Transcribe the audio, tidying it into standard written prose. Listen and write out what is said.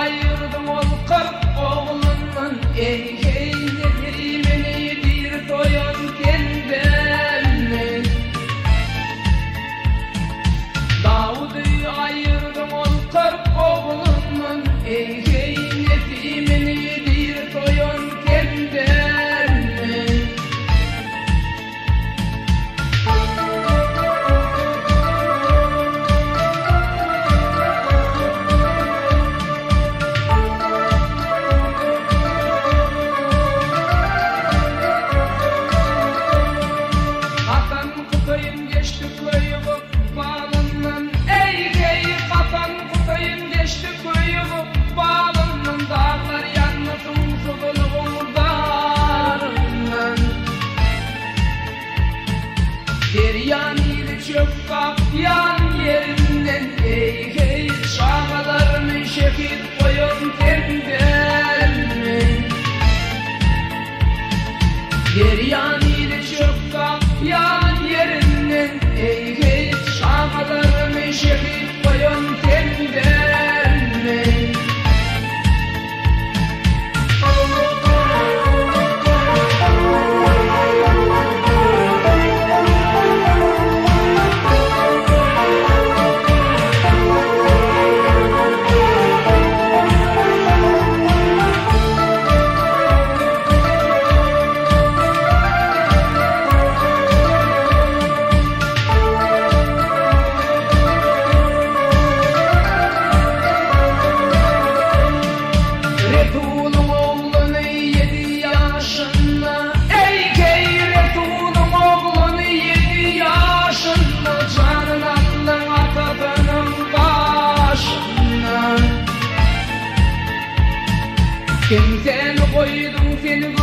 ayırdım ol 40 oğlundan ey meni bir toyun kendimden Davud'u ayırdım ol 40 oğlundan ey meni bir toyun kendimden Deryanil çöp kapyan yerinden ey şahlarını şehit koyun kendimden Deryanil çöp kapyan yerinden ey şahlarını şehit koyun kendimden Kim seni koydum seni